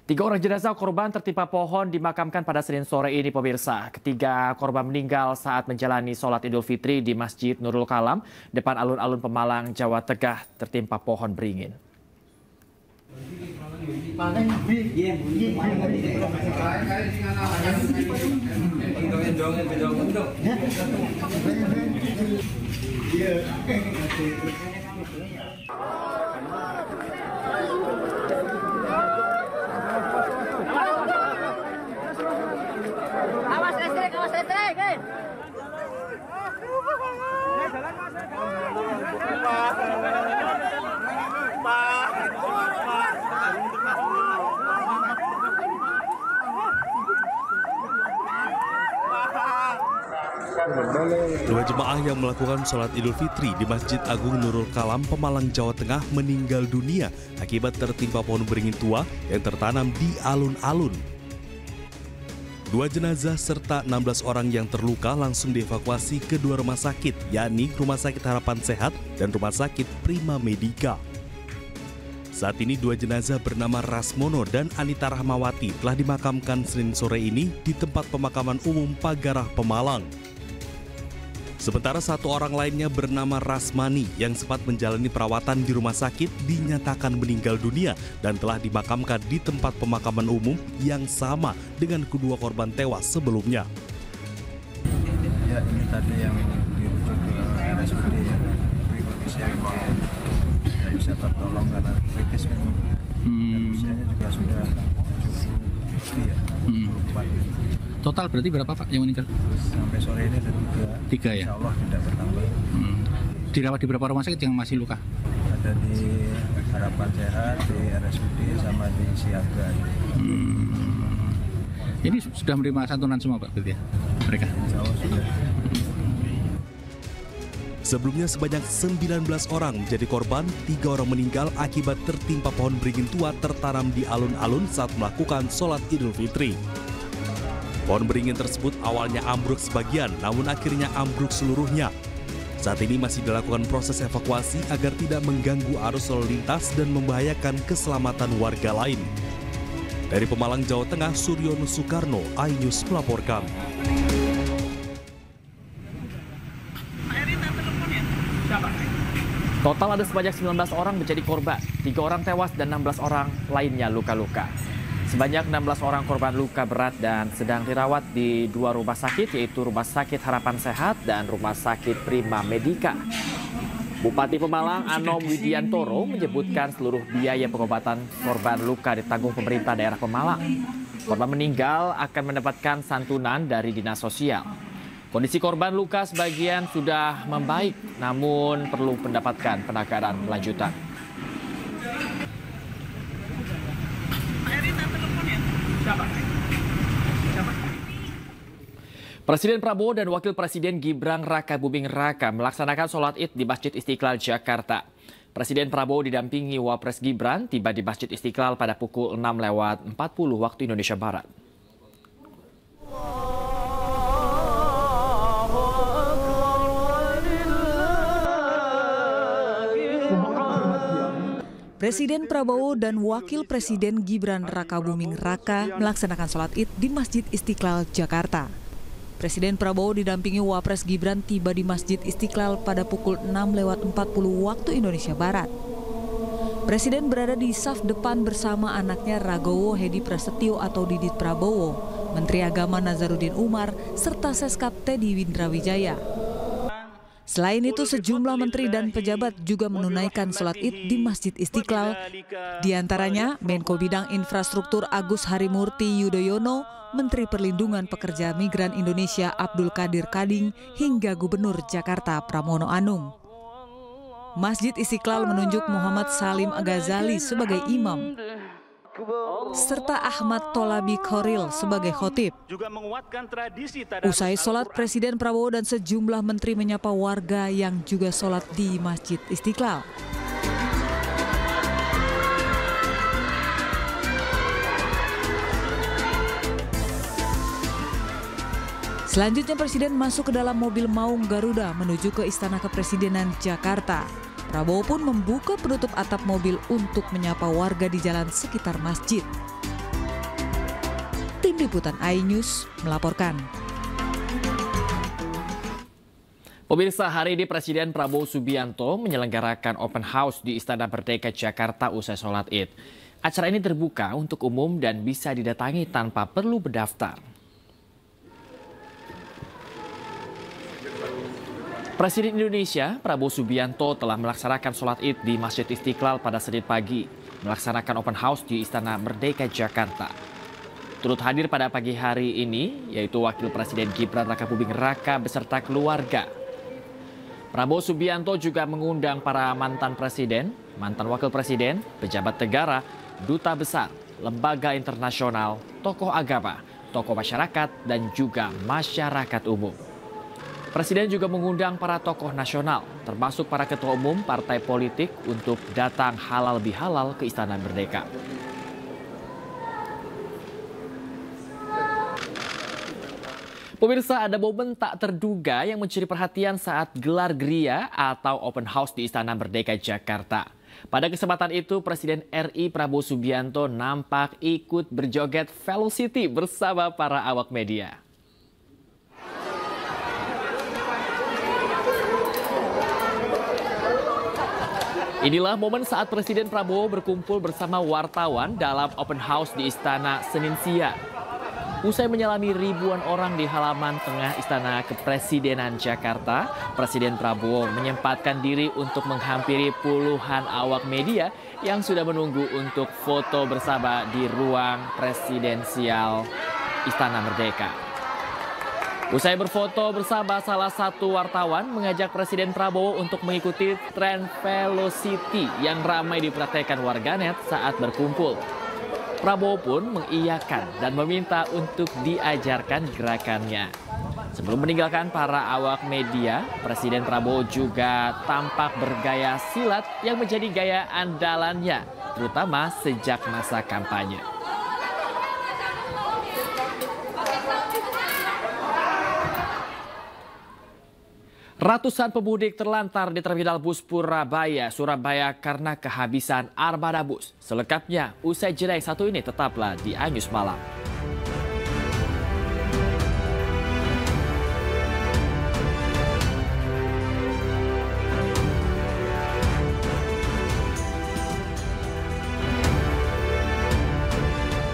Tiga orang jenazah korban tertimpa pohon dimakamkan pada Senin sore ini, pemirsa. Ketiga korban meninggal saat menjalani sholat Idul Fitri di Masjid Nurul Kalam, depan alun-alun Pemalang, Jawa Tengah, tertimpa pohon beringin. Awas listrik, Dua jemaah yang melakukan sholat Idul Fitri di Masjid Agung Nurul Kalam, Pemalang, Jawa Tengah meninggal dunia akibat tertimpa pohon beringin tua yang tertanam di alun-alun. Dua jenazah serta 16 orang yang terluka langsung dievakuasi ke dua rumah sakit, yakni Rumah Sakit Harapan Sehat dan Rumah Sakit Prima Medika. Saat ini dua jenazah bernama Rasmono dan Anita Rahmawati telah dimakamkan Senin sore ini di tempat pemakaman umum Pagarah, Pemalang. Sementara satu orang lainnya bernama Rasmani yang sempat menjalani perawatan di rumah sakit dinyatakan meninggal dunia dan telah dimakamkan di tempat pemakaman umum yang sama dengan kedua korban tewas sebelumnya. Ya, ini tadi yang dirujuk ke RSUD ya, tapi kondisinya tidak bisa tertolong karena kritis kan. Dan usianya juga sudah cukup ya, 24. Total berarti berapa Pak yang meninggal? Sampai sore ini ada tiga ya? Insya Allah tidak bertambah. Dirawat di beberapa rumah sakit yang masih luka? Ada di Harapan Sehat, di RSUD, sama di Siaga. Ini sudah menerima santunan semua Pak berarti ya? Mereka? Insya Allah sudah. Sebelumnya sebanyak 19 orang menjadi korban, 3 orang meninggal akibat tertimpa pohon beringin tua tertanam di alun-alun saat melakukan sholat Idul Fitri. Pohon beringin tersebut awalnya ambruk sebagian, namun akhirnya ambruk seluruhnya. Saat ini masih dilakukan proses evakuasi agar tidak mengganggu arus lalu lintas dan membahayakan keselamatan warga lain. Dari Pemalang, Jawa Tengah, Suryono Soekarno, iNews melaporkan. Total ada sebanyak 19 orang menjadi korban, 3 orang tewas dan 16 orang lainnya luka-luka. Sebanyak 16 orang korban luka berat dan sedang dirawat di dua rumah sakit, yaitu Rumah Sakit Harapan Sehat dan Rumah Sakit Prima Medika. Bupati Pemalang Anom Widiantoro menyebutkan seluruh biaya pengobatan korban luka ditanggung pemerintah daerah Pemalang. Korban meninggal akan mendapatkan santunan dari Dinas Sosial. Kondisi korban luka sebagian sudah membaik, namun perlu mendapatkan penanganan lanjutan. Presiden Prabowo dan Wakil Presiden Gibran Rakabuming Raka melaksanakan sholat Id di Masjid Istiqlal, Jakarta. Presiden Prabowo didampingi Wapres Gibran tiba di Masjid Istiqlal pada pukul 6:40 waktu Indonesia Barat. Presiden Prabowo dan Wakil Presiden Gibran Rakabuming Raka melaksanakan sholat Id di Masjid Istiqlal, Jakarta. Presiden Prabowo didampingi Wapres Gibran tiba di Masjid Istiqlal pada pukul 6:40 waktu Indonesia Barat. Presiden berada di saf depan bersama anaknya Ragowo Hedi Prasetyo atau Didit Prabowo, Menteri Agama Nazaruddin Umar, serta Seskap Teddy Windrawijaya. Selain itu, sejumlah menteri dan pejabat juga menunaikan sholat Id di Masjid Istiqlal. Di antaranya Menko Bidang Infrastruktur Agus Harimurti Yudhoyono, Menteri Perlindungan Pekerja Migran Indonesia Abdul Qadir Kading, hingga Gubernur Jakarta Pramono Anung. Masjid Istiqlal menunjuk Muhammad Salim Ghazali sebagai imam, serta Ahmad Tolabi Khoril sebagai khotib. Usai sholat, Presiden Prabowo dan sejumlah menteri menyapa warga yang juga sholat di Masjid Istiqlal. Selanjutnya Presiden masuk ke dalam mobil maung Garuda menuju ke Istana Kepresidenan Jakarta. Prabowo pun membuka penutup atap mobil untuk menyapa warga di jalan sekitar masjid. Tim Liputan iNews melaporkan. Pemirsa, hari ini Presiden Prabowo Subianto menyelenggarakan open house di Istana Merdeka Jakarta usai sholat Id. Acara ini terbuka untuk umum dan bisa didatangi tanpa perlu berdaftar. Presiden Indonesia Prabowo Subianto telah melaksanakan sholat Id di Masjid Istiqlal pada Senin pagi, melaksanakan open house di Istana Merdeka Jakarta. Turut hadir pada pagi hari ini yaitu Wakil Presiden Gibran Rakabuming Raka beserta keluarga. Prabowo Subianto juga mengundang para mantan presiden, mantan wakil presiden, pejabat negara, duta besar, lembaga internasional, tokoh agama, tokoh masyarakat, dan juga masyarakat umum. Presiden juga mengundang para tokoh nasional, termasuk para ketua umum partai politik untuk datang halal bihalal ke Istana Merdeka. Pemirsa, ada momen tak terduga yang mencuri perhatian saat gelar geria atau open house di Istana Merdeka Jakarta. Pada kesempatan itu, Presiden RI Prabowo Subianto nampak ikut berjoget Velocity bersama para awak media. Inilah momen saat Presiden Prabowo berkumpul bersama wartawan dalam open house di Istana Senin siang. Usai menyelami ribuan orang di halaman tengah Istana Kepresidenan Jakarta, Presiden Prabowo menyempatkan diri untuk menghampiri puluhan awak media yang sudah menunggu untuk foto bersama di ruang presidensial Istana Merdeka. Usai berfoto bersama, salah satu wartawan mengajak Presiden Prabowo untuk mengikuti tren Velocity yang ramai dipraktekkan warganet saat berkumpul. Prabowo pun mengiyakan dan meminta untuk diajarkan gerakannya. Sebelum meninggalkan para awak media, Presiden Prabowo juga tampak bergaya silat yang menjadi gaya andalannya, terutama sejak masa kampanye. Ratusan pemudik terlantar di Terminal Bus Surabaya karena kehabisan armada bus. Selengkapnya, usai jeda yang satu ini tetaplah di iNews Malam.